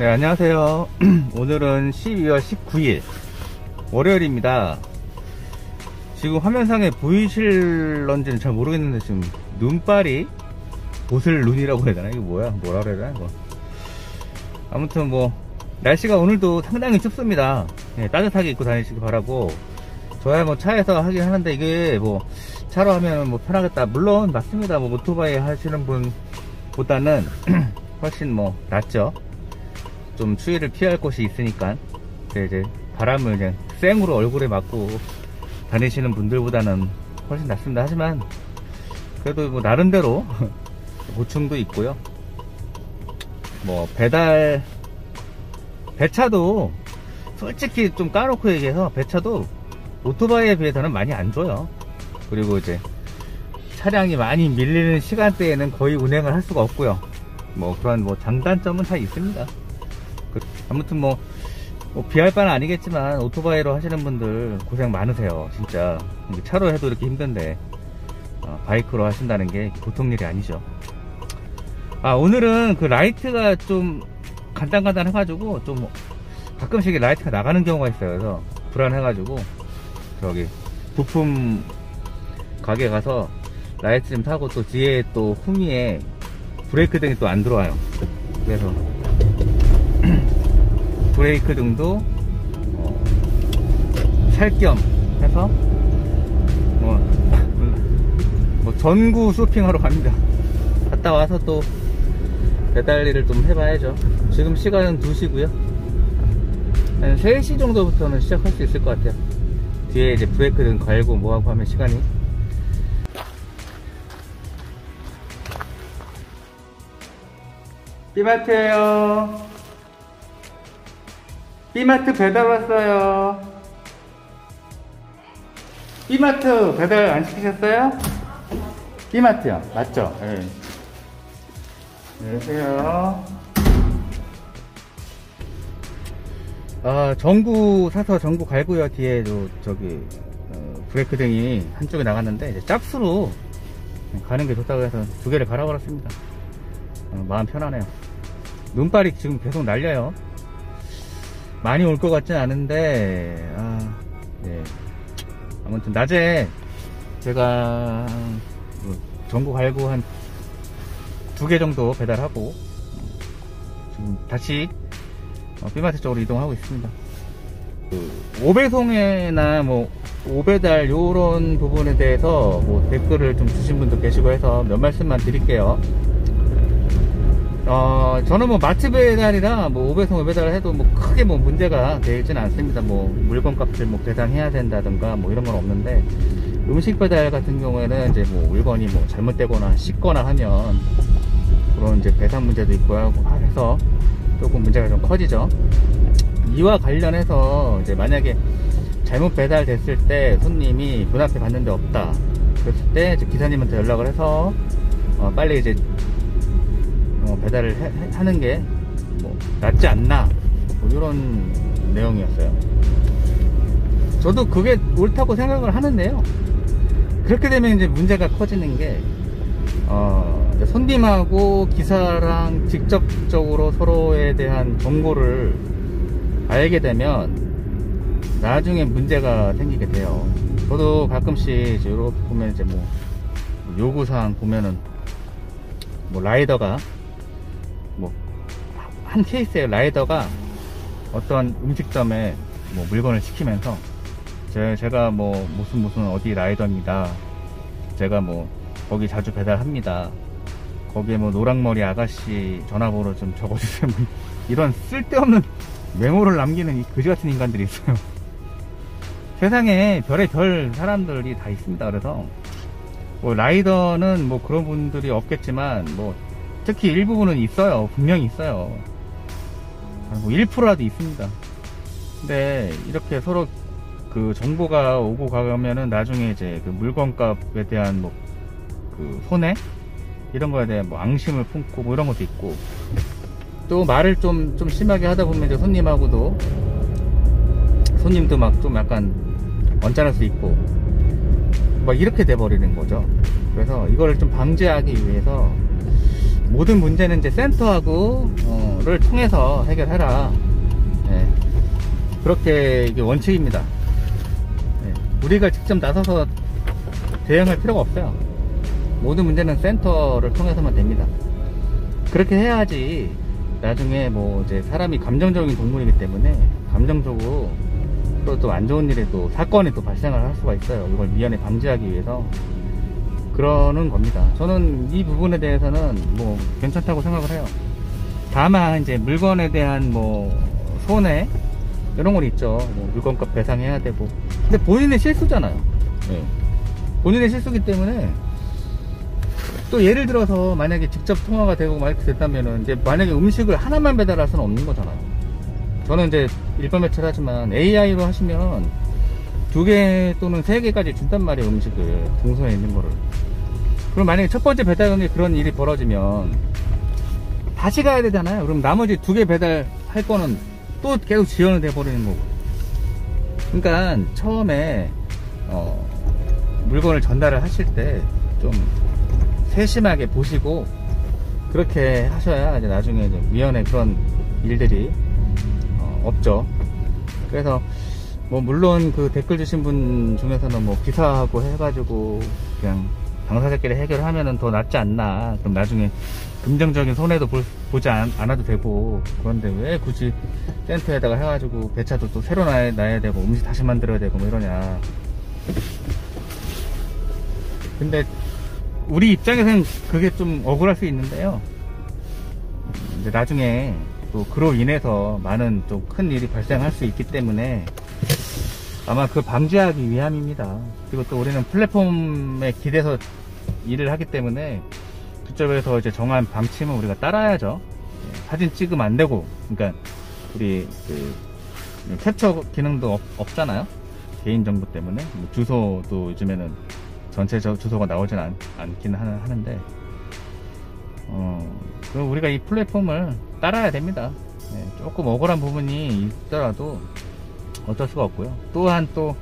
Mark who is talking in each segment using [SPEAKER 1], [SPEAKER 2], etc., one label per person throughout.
[SPEAKER 1] 네, 안녕하세요. 오늘은 12월 19일 월요일입니다. 지금 화면상에 보이실런지는 잘 모르겠는데 지금 눈발이 보슬눈이라고 해야 되나? 이거 뭐라 그래야 되나 이거? 아무튼 뭐 날씨가 오늘도 상당히 춥습니다. 네, 따뜻하게 입고 다니시기 바라고. 저야 뭐 차에서 하긴 하는데 이게 뭐 차로 하면 뭐 편하겠다, 물론 맞습니다. 뭐 오토바이 하시는 분보다는 훨씬 뭐 낫죠. 좀 추위를 피할 곳이 있으니까. 이제 바람을 그냥 생으로 얼굴에 맞고 다니시는 분들보다는 훨씬 낫습니다. 하지만 그래도 뭐 나름대로 보충도 있고요. 뭐 배차도 솔직히 좀 까놓고 얘기해서 배차도 오토바이에 비해서는 많이 안 줘요. 그리고 이제 차량이 많이 밀리는 시간대에는 거의 운행을 할 수가 없고요. 뭐 그런 뭐 장단점은 다 있습니다. 아무튼 뭐 비할 바는 아니겠지만 오토바이로 하시는 분들 고생 많으세요. 진짜 차로 해도 이렇게 힘든데 바이크로 하신다는 게 보통 일이 아니죠. 오늘은 그 라이트가 좀 간단간단 해가지고 좀 가끔씩 라이트가 나가는 경우가 있어요. 그래서 불안해가지고 저기 부품 가게 가서 라이트 좀 사고, 또 뒤에 또 후미에 브레이크 등이 또 안 들어와요. 그래서 브레이크 등도 살 겸 해서 뭐 전구 쇼핑하러 갑니다. 갔다 와서 또 배달 일을 좀 해봐야죠. 지금 시간은 2시고요 한 3시 정도부터는 시작할 수 있을 것 같아요. 뒤에 이제 브레이크 등 갈고 뭐하고 하면 시간이. B마트에요. B마트 배달 왔어요. B마트 배달 안 시키셨어요? B마트요. 맞죠? 네. 안녕하세요. 전구 사서 전구 갈고요. 뒤에 저기 브레이크 등이 한쪽에 나갔는데 이제 짝수로 가는 게 좋다고 해서 2개를 갈아버렸습니다. 마음 편하네요. 눈발이 지금 계속 날려요. 많이 올 것 같진 않은데 네. 아무튼 낮에 제가 전구 갈고 한 2개 정도 배달하고 지금 다시 B마트 쪽으로 이동하고 있습니다. 오배송이나 뭐 오배달 요런 부분에 대해서 뭐 댓글을 좀 주신 분도 계시고 해서 몇 말씀만 드릴게요. 저는 뭐 마트 배달이나 뭐 오배송 오배달을 해도 뭐 크게 뭐 문제가 되지는 않습니다. 뭐 물건 값을 뭐 계산해야 된다든가 뭐 이런 건 없는데, 음식 배달 같은 경우에는 이제 뭐 물건이 뭐 잘못되거나 식거나 하면 그런 이제 배산 문제도 있고 해서 조금 문제가 좀 커지죠. 이와 관련해서 이제 만약에 잘못 배달됐을 때 손님이 문 앞에 갔는데 없다, 그랬을 때 이제 기사님한테 연락을 해서 빨리 이제 배달을 하는 게 뭐 낫지 않나, 뭐 이런 내용이었어요. 저도 그게 옳다고 생각을 하는데요. 그렇게 되면 이제 문제가 커지는 게 손님하고 기사랑 직접적으로 서로에 대한 정보를 알게 되면 나중에 문제가 생기게 돼요. 저도 가끔씩 이렇게 보면 이제 뭐 요구사항 보면은 뭐 라이더가 뭐 한 케이스에 라이더가 어떤 음식점에 뭐 물건을 시키면서 제가 뭐 무슨 어디 라이더입니다, 제가 뭐 거기 자주 배달합니다, 거기에 뭐 노랑머리 아가씨 전화번호 좀 적어주세요, 이런 쓸데없는 메모를 남기는 이 그지같은 인간들이 있어요. 세상에 별의 별 사람들이 다 있습니다. 그래서 뭐 라이더는 뭐 그런 분들이 없겠지만 뭐 특히 일부분은 있어요. 분명히 있어요. 뭐 1%라도 있습니다. 근데 이렇게 서로 그 정보가 오고 가면은 나중에 이제 그 물건값에 대한 뭐 그 손해 이런 거에 대한 뭐 앙심을 품고 뭐 이런 것도 있고, 또 말을 좀 심하게 하다 보면 이제 손님도 막 좀 약간 언짢을 수 있고 막 이렇게 돼버리는 거죠. 그래서 이거를 좀 방지하기 위해서 모든 문제는 이제 센터하고를 통해서 해결해라. 예. 그렇게 이게 원칙입니다. 예. 우리가 직접 나서서 대응할 필요가 없어요. 모든 문제는 센터를 통해서만 됩니다. 그렇게 해야지 나중에 뭐 이제 사람이 감정적인 동물이기 때문에 감정적으로 또 안 좋은 일에 또 사건이 또 발생을 할 수가 있어요. 이걸 미연에 방지하기 위해서 그러는 겁니다. 저는 이 부분에 대해서는 뭐 괜찮다고 생각을 해요. 다만 이제 물건에 대한 뭐 손해 이런 건 있죠. 뭐 물건값 배상해야 되고. 근데 본인의 실수잖아요. 네. 본인의 실수기 때문에 또 예를 들어서 만약에 직접 통화가 되고 막 이렇게 됐다면은 이제 만약에 음식을 하나만 배달할 수는 없는 거잖아요. 저는 이제 일반 매체를 하지만 AI로 하시면 2개 또는 3개까지 준단 말이에요. 음식을 동선에 있는 거를. 그럼 만약에 첫 번째 배달 경기에 그런 일이 벌어지면 다시 가야 되잖아요. 그럼 나머지 2개 배달할 거는 또 계속 지연이 돼 버리는 거고. 그러니까 처음에 물건을 전달을 하실 때 좀 세심하게 보시고 그렇게 하셔야 이제 나중에 이제 미연에 그런 일들이 없죠. 그래서 뭐 물론 그 댓글 주신 분 중에서는 뭐 기사하고 해가지고 그냥 당사자끼리 해결하면은 더 낫지 않나. 그럼 나중에 긍정적인 손해도 보지 않아도 되고. 그런데 왜 굳이 센터에다가 해가지고 배차도 또 새로 놔야 되고 음식 다시 만들어야 되고 뭐 이러냐. 근데 우리 입장에서는 그게 좀 억울할 수 있는데요. 이제 나중에 또 그로 인해서 많은 좀 큰 일이 발생할 수 있기 때문에 아마 그 방지하기 위함입니다. 그리고 또 우리는 플랫폼에 기대서 일을 하기 때문에 그쪽에서 이제 정한 방침은 우리가 따라야죠. 사진 찍으면 안 되고, 그러니까 우리 그 캡처 기능도 없잖아요. 개인정보 때문에. 뭐 주소도 요즘에는 전체적 주소가 나오진 않긴 하는데, 그럼 우리가 이 플랫폼을 따라야 됩니다. 네, 조금 억울한 부분이 있더라도 어쩔 수가 없고요. 또한 또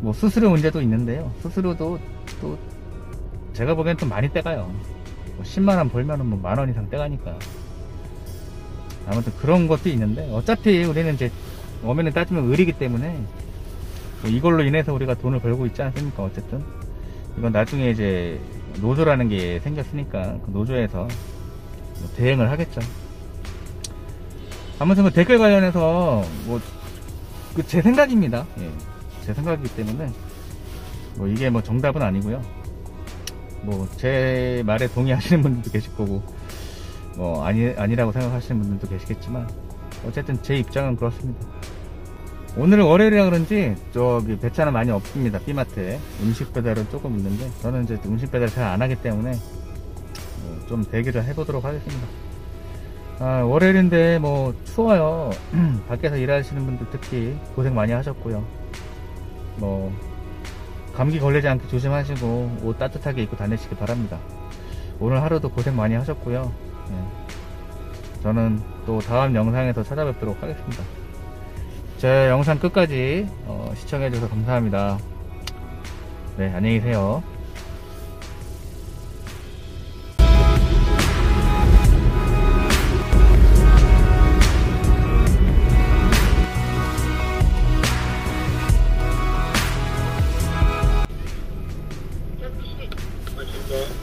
[SPEAKER 1] 뭐 수수료 문제도 있는데요. 수수료도 또 제가 보기엔 좀 많이 떼가요. 뭐 10만원 벌면은 뭐 만원 이상 떼가니까. 아무튼 그런 것도 있는데 어차피 우리는 이제 엄연히 따지면 을이기 때문에 뭐 이걸로 인해서 우리가 돈을 벌고 있지 않습니까? 어쨌든 이건 나중에 이제 노조라는 게 생겼으니까 그 노조에서 뭐 대응을 하겠죠. 아무튼 뭐 댓글 관련해서 뭐 그 제 생각입니다. 예, 제 생각이기 때문에 뭐 이게 뭐 정답은 아니고요. 뭐 제 말에 동의하시는 분들도 계실 거고 뭐 아니라고 생각하시는 분들도 계시겠지만 어쨌든 제 입장은 그렇습니다. 오늘은 월요일이라 그런지 저기 배차는 많이 없습니다. B마트에 음식 배달은 조금 있는데 저는 이제 음식 배달 잘 안 하기 때문에 좀 대기를 해보도록 하겠습니다. 월요일인데 뭐 추워요. 밖에서 일하시는 분들 특히 고생 많이 하셨고요. 뭐 감기 걸리지 않게 조심하시고 옷 따뜻하게 입고 다니시기 바랍니다. 오늘 하루도 고생 많이 하셨고요. 저는 또 다음 영상에서 찾아뵙도록 하겠습니다. 제 영상 끝까지 시청해주셔서 감사합니다. 네, 안녕히 계세요.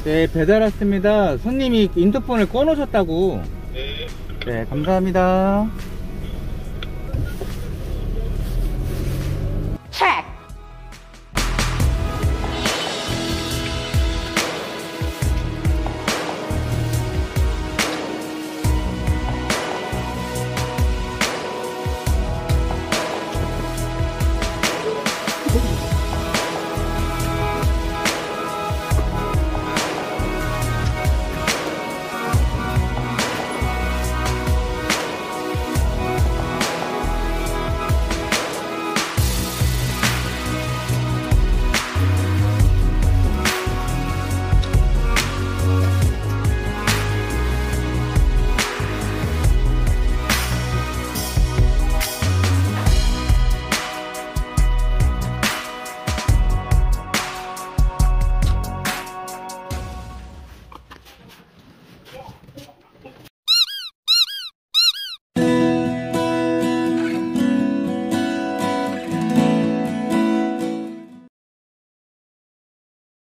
[SPEAKER 1] 네, 배달 왔습니다. 손님이 인터폰을 꺼놓으셨다고. 네, 감사합니다.